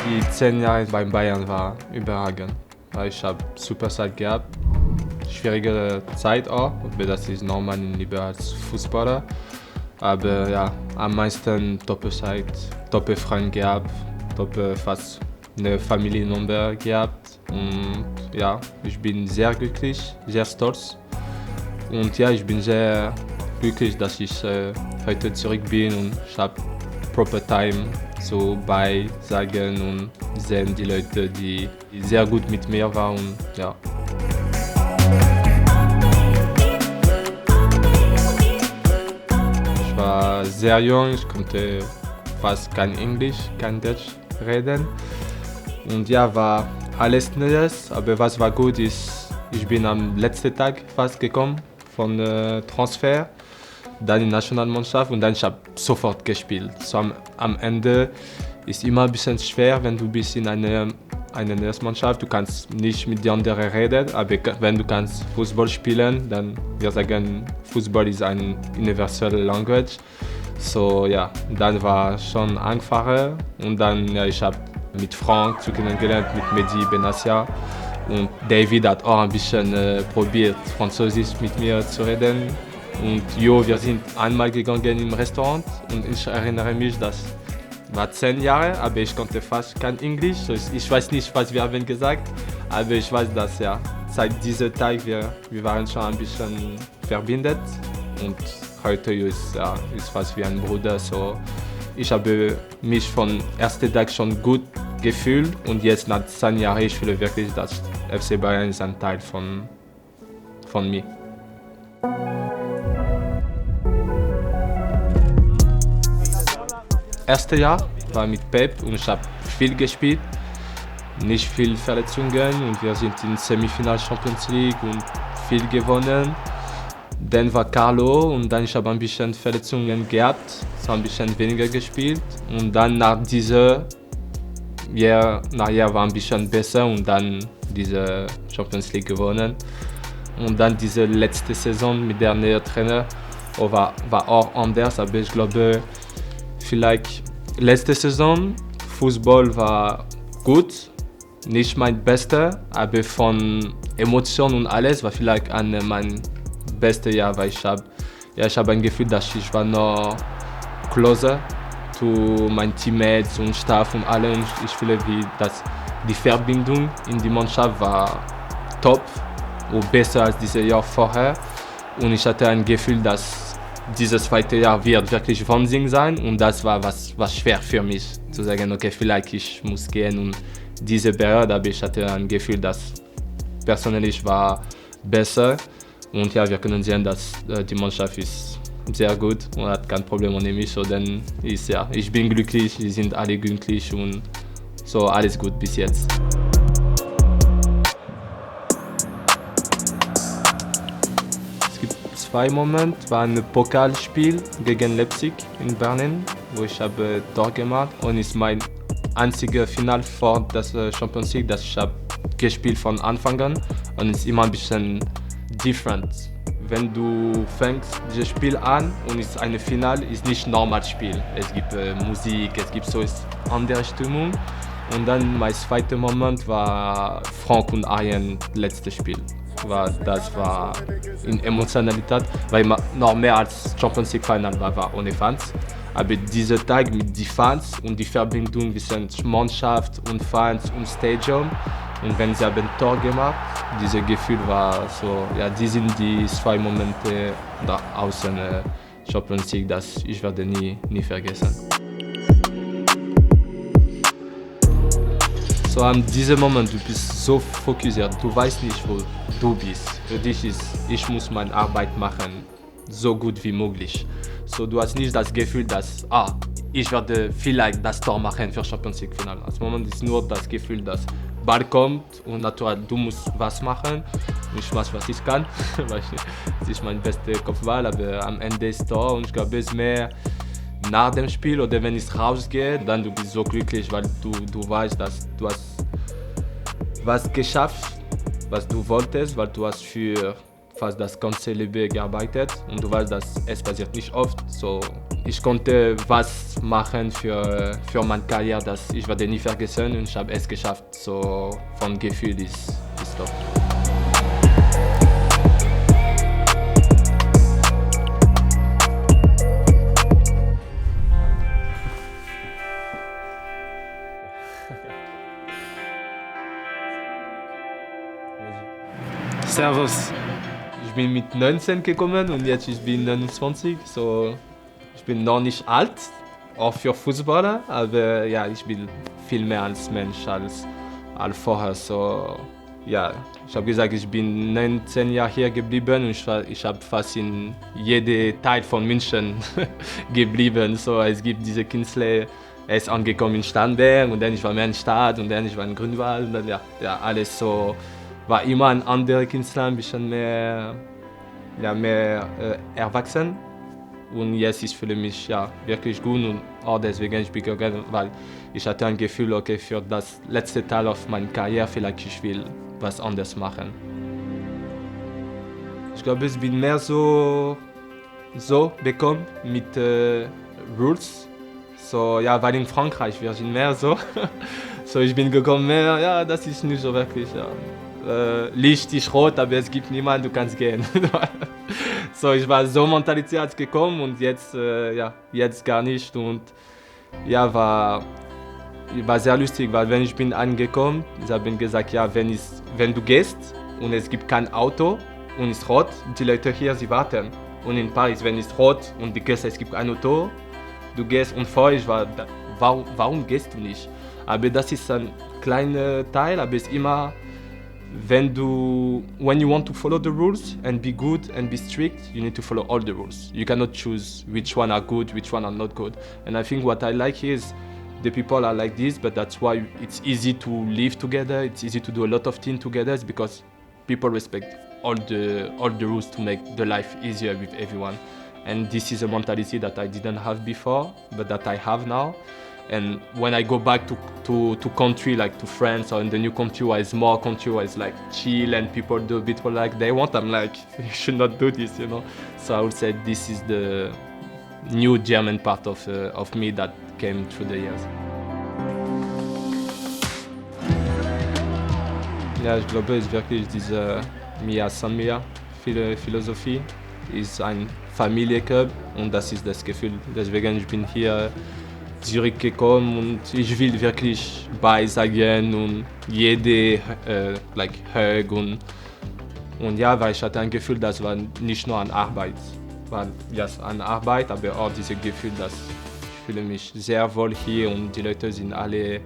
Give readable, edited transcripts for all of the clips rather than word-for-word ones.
Die 10 Jahre beim Bayern war überragend. Ich habe super Zeit gehabt, schwierige Zeit auch, aber das ist normal lieber als Fußballer. Aber ja, am meisten Doppelzeit, Doppelfreund gehabt, fast eine Familie in Nürnberg gehabt. Und ja, ich bin sehr glücklich, sehr stolz. Und ja, ich bin sehr glücklich, dass ich heute zurück bin und ich habe proper Time so bei sagen und sehen die Leute, die sehr gut mit mir waren. Und, ja. Ich war sehr jung, ich konnte fast kein Englisch, kein Deutsch reden. Und ja, war alles Neues, aber was war gut ist, ich bin am letzten Tag fast gekommen von Transfer, dann in die Nationalmannschaft und dann ich habe sofort gespielt. So am Ende ist immer ein bisschen schwer, wenn du bist in einer Mannschaft, du kannst nicht mit den anderen reden, aber wenn du kannst Fußball spielen, dann wir sagen, Fußball ist eine universelle Language. So ja, dann war schon einfacher und dann ja, ich habe mit Frank zu kennengelernt, mit Mehdi Benassia und David hat auch ein bisschen probiert, Französisch mit mir zu reden. Und Jo, wir sind einmal gegangen im Restaurant und ich erinnere mich, das war 10 Jahre, aber ich konnte fast kein Englisch. Ich weiß nicht, was wir haben gesagt, aber ich weiß, dass ja, seit diesem Tag wir waren schon ein bisschen verbindet und heute ist fast wie ein Bruder. So, ich habe mich von ersten Tag schon gut gefühlt und jetzt nach 10 Jahren ich fühle wirklich, dass FC Bayern ist ein Teil von mir. Erstes Jahr war mit Pep und ich habe viel gespielt, nicht viel Verletzungen und wir sind in Semifinal Champions League und viel gewonnen. Dann war Carlo und dann ich habe ein bisschen Verletzungen gehabt, so ein bisschen weniger gespielt und dann nach dieser Jahr war ein bisschen besser und dann diese Champions League gewonnen und dann diese letzte Saison mit der neuen Trainer war auch anders, aber ich glaube vielleicht letzte Saison Fußball war gut, nicht mein bester, aber von Emotionen und alles war vielleicht mein bestes Jahr, weil ich habe ein Gefühl, dass ich war noch closer zu meinen Teammates und Staff und alle und ich fühle wie dass die Verbindung in die Mannschaft war top und besser als dieses Jahr vorher und ich hatte ein Gefühl, dass dieses zweite Jahr wird wirklich Wahnsinn sein und das war was schwer für mich, zu sagen, okay, vielleicht ich muss gehen und diese Periode, aber ich hatte ein Gefühl, dass persönlich war besser und ja, wir können sehen, dass die Mannschaft ist sehr gut und hat kein Problem ohne mich, so dann ist ja, ich bin glücklich, wir sind alle glücklich und so alles gut bis jetzt. Zwei Momente war ein Pokalspiel gegen Leipzig in Berlin, wo ich habe Tor gemacht und ist mein einziger Final vor der Champions League, das ich habe gespielt von Anfang an und ist immer ein bisschen different. Wenn du fängst dieses Spiel an und es ist ein Final, ist nicht normal Spiel. Es gibt Musik, es gibt so andere Stimmung und dann mein zweiter Moment war Frank und Arjen letztes Spiel. Das war in Emotionalität, weil noch mehr als Champions League Final war ohne Fans. Aber dieser Tag mit den Fans und die Verbindung zwischen Mannschaft und Fans und Stadion und wenn sie ein Tor gemacht, dieses Gefühl war so, ja, die sind die zwei Momente da außen Champions League, das ich werde nie vergessen. So an diesem Moment, du bist so fokussiert, du weißt nicht, wo du bist. Für dich ist, ich muss meine Arbeit machen, so gut wie möglich. So, du hast nicht das Gefühl, dass ich werde vielleicht das Tor machen für Champions League Finale. Als Moment ist nur das Gefühl, dass Ball kommt und natürlich du musst was machen. Ich weiß, was ich kann, weil es ist mein bester Kopfball, aber am Ende ist Tor und ich glaube, es ist mehr nach dem Spiel oder wenn ich rausgehe, dann du bist so glücklich, weil du weißt, dass du hast was geschafft, was du wolltest, weil du hast für fast das ganze Leben gearbeitet und du weißt, dass es passiert nicht oft. So, ich konnte was machen für meine Karriere, das ich werde nie vergessen und ich habe es geschafft. So vom Gefühl ist top. Servus. Ich bin mit 19 gekommen und jetzt ich bin 29, so ich bin noch nicht alt, auch für Fußballer, aber ja, ich bin viel mehr als Mensch als vorher. So ja, ich habe gesagt, ich bin 19 Jahre hier geblieben und ich habe fast in jedem Teil von München geblieben. So es gibt diese Künstler. Er ist angekommen in Starnberg und dann ich war mehr in Stadt und dann ich war in Grünwald und dann ja alles so. War immer ein anderer Künstler, ein bisschen mehr erwachsen. Und jetzt ich fühle mich ja, wirklich gut und auch deswegen ich bin gegangen, weil ich hatte ein Gefühl, okay, für das letzte Teil auf meiner Karriere vielleicht ich will was anderes machen. Ich glaube, ich bin mehr so bekommen mit Rules. So, ja, weil in Frankreich wir sind mehr so. So, ich bin gekommen mehr, ja, das ist nicht so wirklich, ja. Licht ist rot, aber es gibt niemanden, du kannst gehen. So, ich war so Mentalität gekommen und jetzt, jetzt gar nicht. Und ja, war sehr lustig, weil wenn ich bin angekommen, sie haben gesagt, ja, wenn du gehst und es gibt kein Auto und es ist rot, die Leute hier, sie warten. Und in Paris, wenn es rot und es gibt ein Auto, du gehst und vorher ich war, warum gehst du nicht? Aber das ist ein kleiner Teil, aber es ist immer, when you want to follow the rules and be good and be strict, you need to follow all the rules. You cannot choose which one are good, which one are not good. And I think what I like is the people are like this, but that's why it's easy to live together. It's easy to do a lot of things together. It's because people respect all the rules to make the life easier with everyone. And this is a mentality that I didn't have before, but that I have now. And when I go back to country, like to France or in the new country where it's more country where it's like chill and people do a bit like they want, I'm like, you should not do this, you know. So I would say this is the new German part of me that came through the years. Ja, ich glaube, es ist wirklich diese Mia San Mia Philosophie, ist ein Familienclub und das ist das Gefühl. Deswegen ich bin hier zurückgekommen und ich will wirklich beisagen und jede hug und ja, weil ich hatte ein Gefühl, das war nicht nur an Arbeit, war yes, an Arbeit, aber auch dieses Gefühl, dass ich fühle mich sehr wohl hier und die Leute sind alle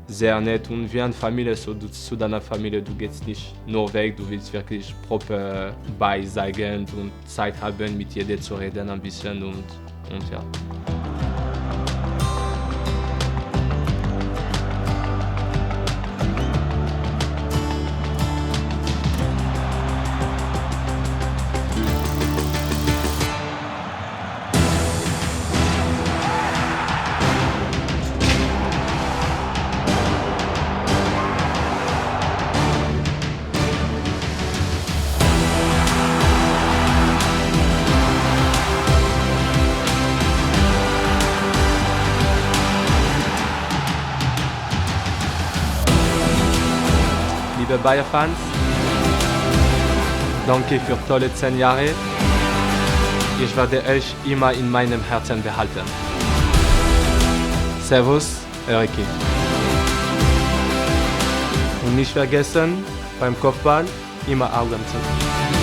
sehr nett und wie eine Familie, so du zu deiner Familie, du gehst nicht nur weg, du willst wirklich proper beisagen und Zeit haben, mit jedem zu reden ein bisschen und ja. Liebe Bayer-Fans, danke für tolle 10 Jahre. Ich werde euch immer in meinem Herzen behalten. Servus, eure Kind. Und nicht vergessen, beim Kopfball immer Augen zu.